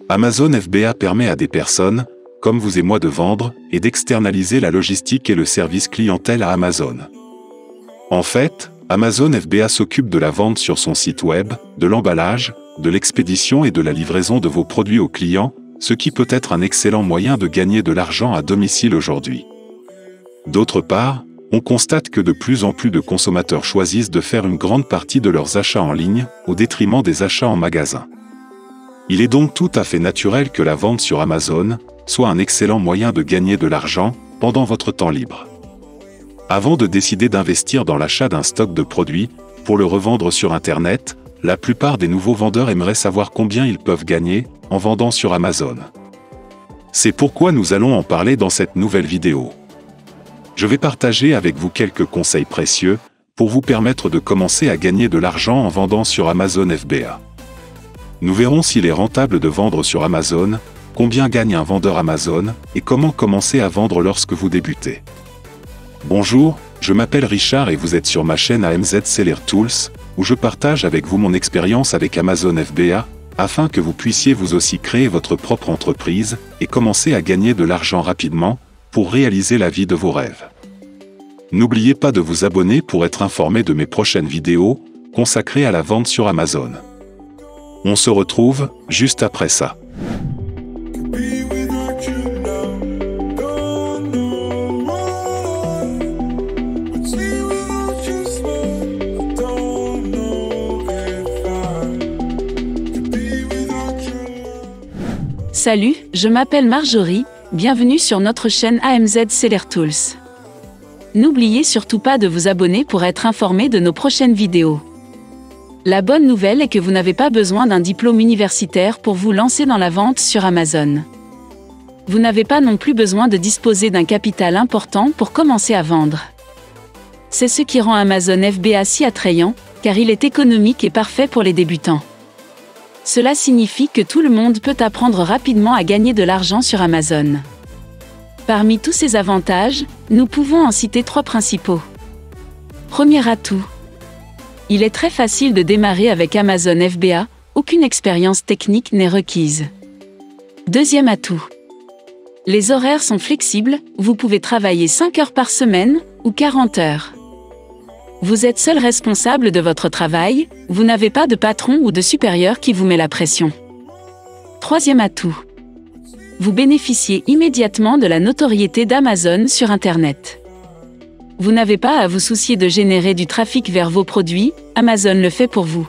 Amazon FBA permet à des personnes, comme vous et moi, de vendre et d'externaliser la logistique et le service clientèle à Amazon. En fait, Amazon FBA s'occupe de la vente sur son site web, de l'emballage, de l'expédition et de la livraison de vos produits aux clients, ce qui peut être un excellent moyen de gagner de l'argent à domicile aujourd'hui. D'autre part, on constate que de plus en plus de consommateurs choisissent de faire une grande partie de leurs achats en ligne, au détriment des achats en magasin. Il est donc tout à fait naturel que la vente sur Amazon soit un excellent moyen de gagner de l'argent pendant votre temps libre. Avant de décider d'investir dans l'achat d'un stock de produits, pour le revendre sur Internet, la plupart des nouveaux vendeurs aimeraient savoir combien ils peuvent gagner en vendant sur Amazon. C'est pourquoi nous allons en parler dans cette nouvelle vidéo. Je vais partager avec vous quelques conseils précieux pour vous permettre de commencer à gagner de l'argent en vendant sur Amazon FBA. Nous verrons s'il est rentable de vendre sur Amazon, combien gagne un vendeur Amazon et comment commencer à vendre lorsque vous débutez. Bonjour, je m'appelle Richard et vous êtes sur ma chaîne AMZ Seller Tools, où je partage avec vous mon expérience avec Amazon FBA, afin que vous puissiez vous aussi créer votre propre entreprise et commencer à gagner de l'argent rapidement pour réaliser la vie de vos rêves. N'oubliez pas de vous abonner pour être informé de mes prochaines vidéos consacrées à la vente sur Amazon. On se retrouve juste après ça. Salut, je m'appelle Marjorie, bienvenue sur notre chaîne AMZ Seller Tools. N'oubliez surtout pas de vous abonner pour être informé de nos prochaines vidéos. La bonne nouvelle est que vous n'avez pas besoin d'un diplôme universitaire pour vous lancer dans la vente sur Amazon. Vous n'avez pas non plus besoin de disposer d'un capital important pour commencer à vendre. C'est ce qui rend Amazon FBA si attrayant, car il est économique et parfait pour les débutants. Cela signifie que tout le monde peut apprendre rapidement à gagner de l'argent sur Amazon. Parmi tous ces avantages, nous pouvons en citer 3 principaux. Premier atout. Il est très facile de démarrer avec Amazon FBA, aucune expérience technique n'est requise. Deuxième atout. Les horaires sont flexibles, vous pouvez travailler 5 heures par semaine ou 40 heures. Vous êtes seul responsable de votre travail, vous n'avez pas de patron ou de supérieur qui vous met la pression. Troisième atout. Vous bénéficiez immédiatement de la notoriété d'Amazon sur Internet. Vous n'avez pas à vous soucier de générer du trafic vers vos produits, Amazon le fait pour vous.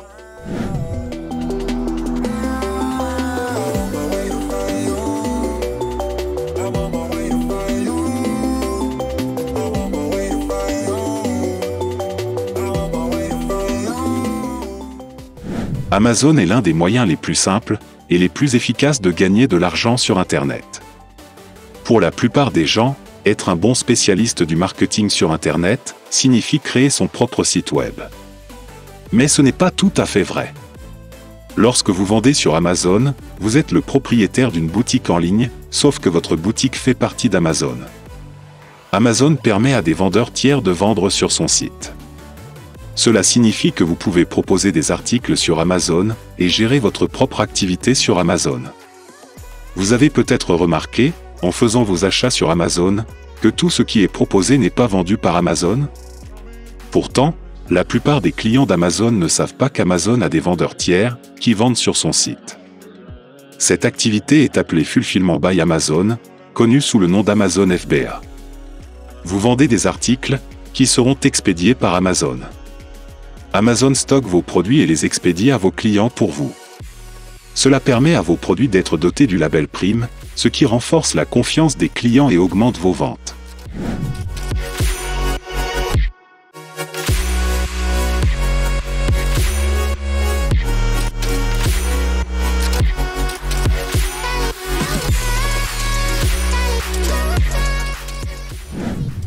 Amazon est l'un des moyens les plus simples et les plus efficaces de gagner de l'argent sur Internet. Pour la plupart des gens, être un bon spécialiste du marketing sur Internet signifie créer son propre site web. Mais ce n'est pas tout à fait vrai. Lorsque vous vendez sur Amazon, vous êtes le propriétaire d'une boutique en ligne, sauf que votre boutique fait partie d'Amazon. Amazon permet à des vendeurs tiers de vendre sur son site. Cela signifie que vous pouvez proposer des articles sur Amazon et gérer votre propre activité sur Amazon. Vous avez peut-être remarqué, en faisant vos achats sur Amazon, que tout ce qui est proposé n'est pas vendu par Amazon. Pourtant, la plupart des clients d'Amazon ne savent pas qu'Amazon a des vendeurs tiers qui vendent sur son site. Cette activité est appelée Fulfillment by Amazon, connue sous le nom d'Amazon FBA. Vous vendez des articles qui seront expédiés par Amazon. Amazon stocke vos produits et les expédie à vos clients pour vous. Cela permet à vos produits d'être dotés du label Prime, ce qui renforce la confiance des clients et augmente vos ventes.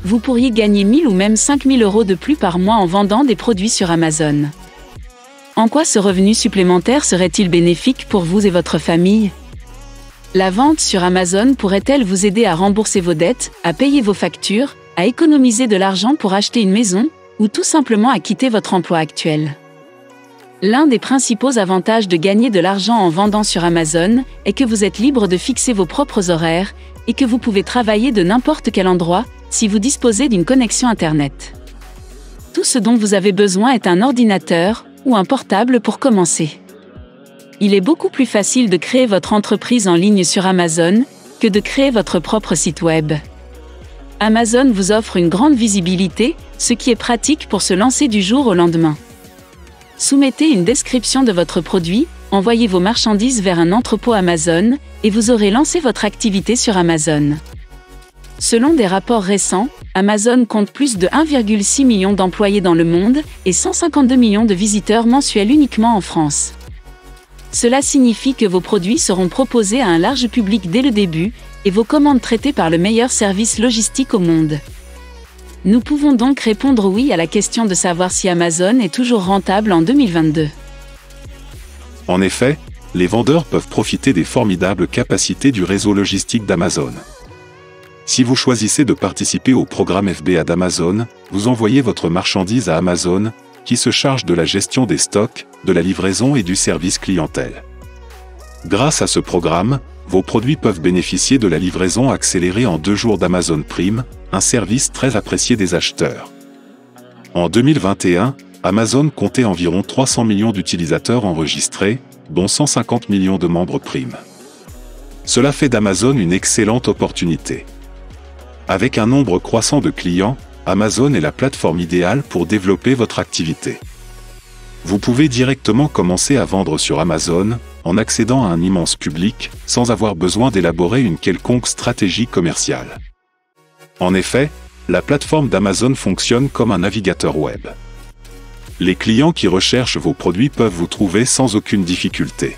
Vous pourriez gagner 1000 ou même 5000 € de plus par mois en vendant des produits sur Amazon. En quoi ce revenu supplémentaire serait-il bénéfique pour vous et votre famille? La vente sur Amazon pourrait-elle vous aider à rembourser vos dettes, à payer vos factures, à économiser de l'argent pour acheter une maison, ou tout simplement à quitter votre emploi actuel? L'un des principaux avantages de gagner de l'argent en vendant sur Amazon est que vous êtes libre de fixer vos propres horaires et que vous pouvez travailler de n'importe quel endroit si vous disposez d'une connexion Internet. Tout ce dont vous avez besoin est un ordinateur ou un portable pour commencer. Il est beaucoup plus facile de créer votre entreprise en ligne sur Amazon que de créer votre propre site web. Amazon vous offre une grande visibilité, ce qui est pratique pour se lancer du jour au lendemain. Soumettez une description de votre produit, envoyez vos marchandises vers un entrepôt Amazon, et vous aurez lancé votre activité sur Amazon. Selon des rapports récents, Amazon compte plus de 1,6 million d'employés dans le monde et 152 millions de visiteurs mensuels uniquement en France. Cela signifie que vos produits seront proposés à un large public dès le début, et vos commandes traitées par le meilleur service logistique au monde. Nous pouvons donc répondre oui à la question de savoir si Amazon est toujours rentable en 2022. En effet, les vendeurs peuvent profiter des formidables capacités du réseau logistique d'Amazon. Si vous choisissez de participer au programme FBA d'Amazon, vous envoyez votre marchandise à Amazon, qui se charge de la gestion des stocks, de la livraison et du service clientèle. Grâce à ce programme, vos produits peuvent bénéficier de la livraison accélérée en 2 jours d'Amazon Prime, un service très apprécié des acheteurs. En 2021, Amazon comptait environ 300 millions d'utilisateurs enregistrés, dont 150 millions de membres Prime. Cela fait d'Amazon une excellente opportunité. Avec un nombre croissant de clients, Amazon est la plateforme idéale pour développer votre activité. Vous pouvez directement commencer à vendre sur Amazon, en accédant à un immense public, sans avoir besoin d'élaborer une quelconque stratégie commerciale. En effet, la plateforme d'Amazon fonctionne comme un navigateur web. Les clients qui recherchent vos produits peuvent vous trouver sans aucune difficulté.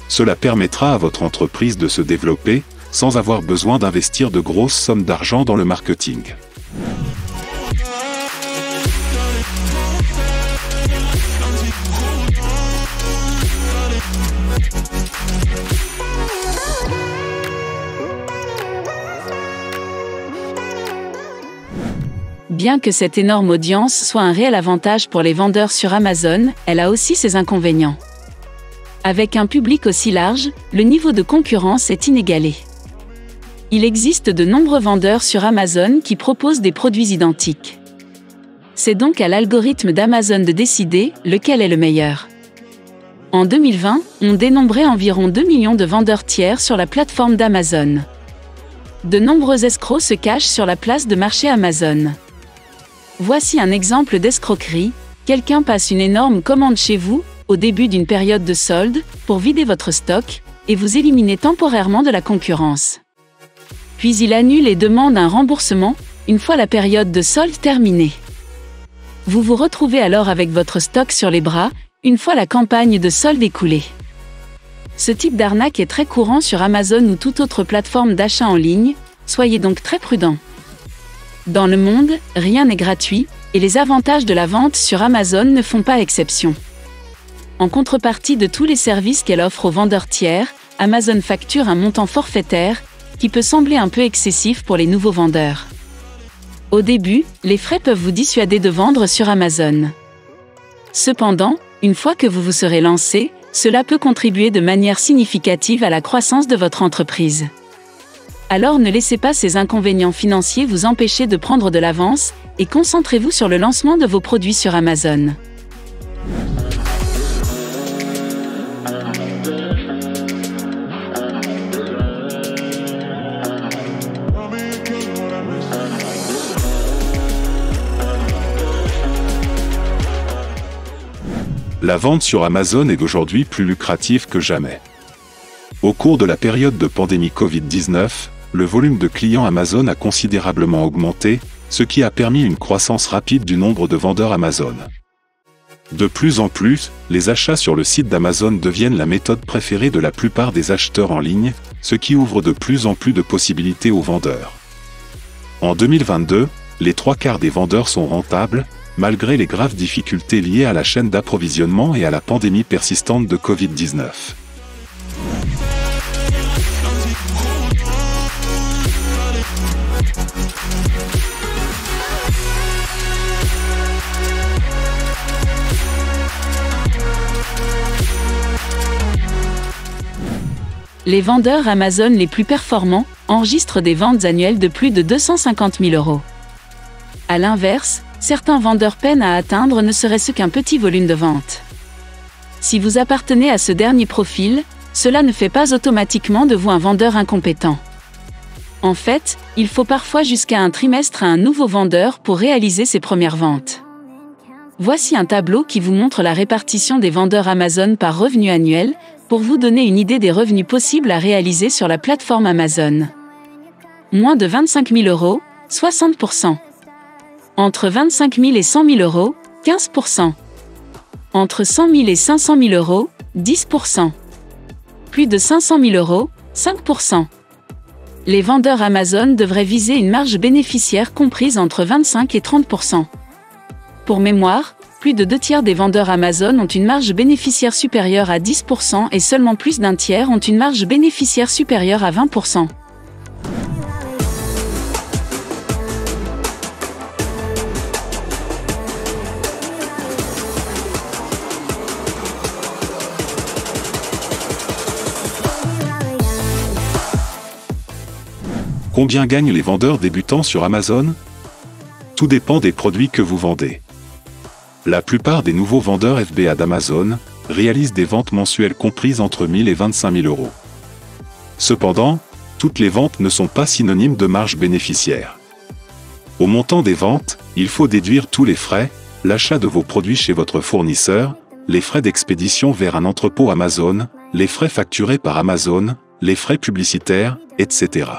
Cela permettra à votre entreprise de se développer, sans avoir besoin d'investir de grosses sommes d'argent dans le marketing. Bien que cette énorme audience soit un réel avantage pour les vendeurs sur Amazon, elle a aussi ses inconvénients. Avec un public aussi large, le niveau de concurrence est inégalé. Il existe de nombreux vendeurs sur Amazon qui proposent des produits identiques. C'est donc à l'algorithme d'Amazon de décider lequel est le meilleur. En 2020, on dénombrait environ 2 millions de vendeurs tiers sur la plateforme d'Amazon. De nombreux escrocs se cachent sur la place de marché Amazon. Voici un exemple d'escroquerie. Quelqu'un passe une énorme commande chez vous, au début d'une période de solde, pour vider votre stock, et vous éliminer temporairement de la concurrence. Puis il annule et demande un remboursement, une fois la période de solde terminée. Vous vous retrouvez alors avec votre stock sur les bras, une fois la campagne de solde écoulée. Ce type d'arnaque est très courant sur Amazon ou toute autre plateforme d'achat en ligne, soyez donc très prudents. Dans le monde, rien n'est gratuit, et les avantages de la vente sur Amazon ne font pas exception. En contrepartie de tous les services qu'elle offre aux vendeurs tiers, Amazon facture un montant forfaitaire, qui peut sembler un peu excessif pour les nouveaux vendeurs. Au début, les frais peuvent vous dissuader de vendre sur Amazon. Cependant, une fois que vous vous serez lancé, cela peut contribuer de manière significative à la croissance de votre entreprise. Alors ne laissez pas ces inconvénients financiers vous empêcher de prendre de l'avance, et concentrez-vous sur le lancement de vos produits sur Amazon. La vente sur Amazon est aujourd'hui plus lucrative que jamais. Au cours de la période de pandémie Covid-19, le volume de clients Amazon a considérablement augmenté, ce qui a permis une croissance rapide du nombre de vendeurs Amazon. De plus en plus, les achats sur le site d'Amazon deviennent la méthode préférée de la plupart des acheteurs en ligne, ce qui ouvre de plus en plus de possibilités aux vendeurs. En 2022, les 3/4 des vendeurs sont rentables, malgré les graves difficultés liées à la chaîne d'approvisionnement et à la pandémie persistante de Covid-19. Les vendeurs Amazon les plus performants enregistrent des ventes annuelles de plus de 250 000 €. À l'inverse, certains vendeurs peinent à atteindre ne serait-ce qu'un petit volume de vente. Si vous appartenez à ce dernier profil, cela ne fait pas automatiquement de vous un vendeur incompétent. En fait, il faut parfois jusqu'à un trimestre à un nouveau vendeur pour réaliser ses premières ventes. Voici un tableau qui vous montre la répartition des vendeurs Amazon par revenu annuel, pour vous donner une idée des revenus possibles à réaliser sur la plateforme Amazon. Moins de 25 000 €, 60%. Entre 25 000 et 100 000 €, 15%. Entre 100 000 et 500 000 €, 10%. Plus de 500 000 €, 5%. Les vendeurs Amazon devraient viser une marge bénéficiaire comprise entre 25 et 30%. Pour mémoire, plus de 2/3 des vendeurs Amazon ont une marge bénéficiaire supérieure à 10% et seulement plus d'un tiers ont une marge bénéficiaire supérieure à 20%. Combien gagnent les vendeurs débutants sur Amazon? Tout dépend des produits que vous vendez. La plupart des nouveaux vendeurs FBA d'Amazon réalisent des ventes mensuelles comprises entre 1 000 et 25 000 €. Cependant, toutes les ventes ne sont pas synonymes de marge bénéficiaire. Au montant des ventes, il faut déduire tous les frais, l'achat de vos produits chez votre fournisseur, les frais d'expédition vers un entrepôt Amazon, les frais facturés par Amazon, les frais publicitaires, etc.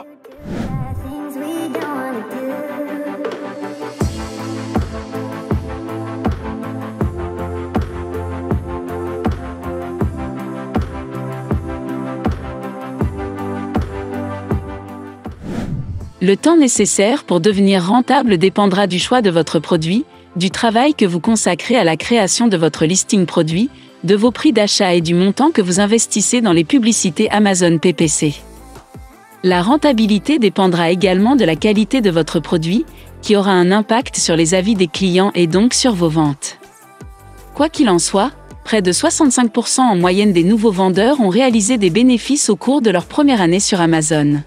Le temps nécessaire pour devenir rentable dépendra du choix de votre produit, du travail que vous consacrez à la création de votre listing produit, de vos prix d'achat et du montant que vous investissez dans les publicités Amazon PPC. La rentabilité dépendra également de la qualité de votre produit, qui aura un impact sur les avis des clients et donc sur vos ventes. Quoi qu'il en soit, près de 65% en moyenne des nouveaux vendeurs ont réalisé des bénéfices au cours de leur première année sur Amazon.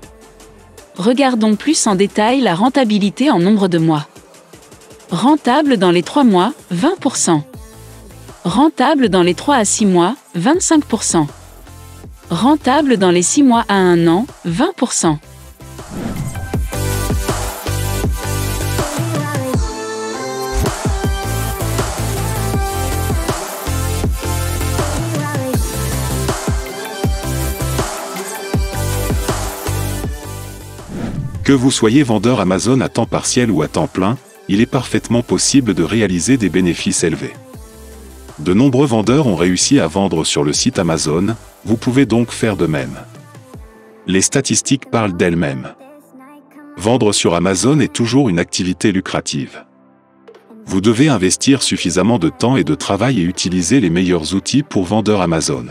Regardons plus en détail la rentabilité en nombre de mois. Rentable dans les 3 mois, 20%. Rentable dans les 3 à 6 mois, 25%. Rentable dans les 6 mois à 1 an, 20%. Que vous soyez vendeur Amazon à temps partiel ou à temps plein, il est parfaitement possible de réaliser des bénéfices élevés. De nombreux vendeurs ont réussi à vendre sur le site Amazon, vous pouvez donc faire de même. Les statistiques parlent d'elles-mêmes. Vendre sur Amazon est toujours une activité lucrative. Vous devez investir suffisamment de temps et de travail et utiliser les meilleurs outils pour vendeurs Amazon.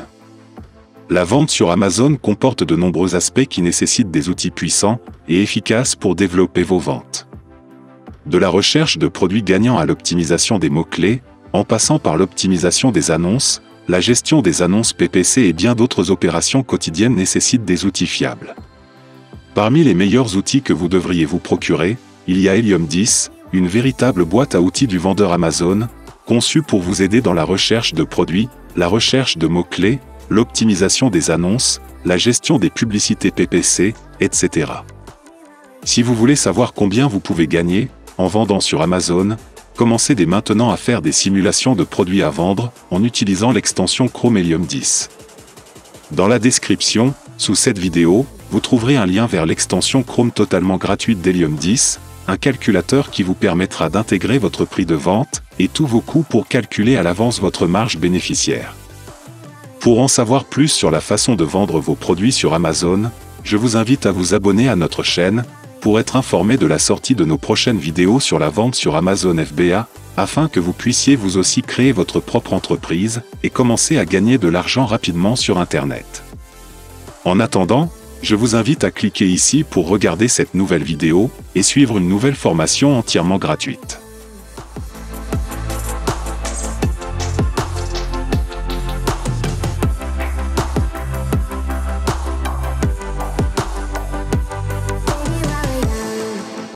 La vente sur Amazon comporte de nombreux aspects qui nécessitent des outils puissants et efficaces pour développer vos ventes. De la recherche de produits gagnants à l'optimisation des mots-clés, en passant par l'optimisation des annonces, la gestion des annonces PPC et bien d'autres opérations quotidiennes nécessitent des outils fiables. Parmi les meilleurs outils que vous devriez vous procurer, il y a Helium 10, une véritable boîte à outils du vendeur Amazon, conçue pour vous aider dans la recherche de produits, la recherche de mots-clés, l'optimisation des annonces, la gestion des publicités PPC, etc. Si vous voulez savoir combien vous pouvez gagner en vendant sur Amazon, commencez dès maintenant à faire des simulations de produits à vendre en utilisant l'extension Chrome Helium 10. Dans la description, sous cette vidéo, vous trouverez un lien vers l'extension Chrome totalement gratuite d'Helium 10, un calculateur qui vous permettra d'intégrer votre prix de vente et tous vos coûts pour calculer à l'avance votre marge bénéficiaire. Pour en savoir plus sur la façon de vendre vos produits sur Amazon, je vous invite à vous abonner à notre chaîne, pour être informé de la sortie de nos prochaines vidéos sur la vente sur Amazon FBA, afin que vous puissiez vous aussi créer votre propre entreprise, et commencer à gagner de l'argent rapidement sur Internet. En attendant, je vous invite à cliquer ici pour regarder cette nouvelle vidéo, et suivre une nouvelle formation entièrement gratuite.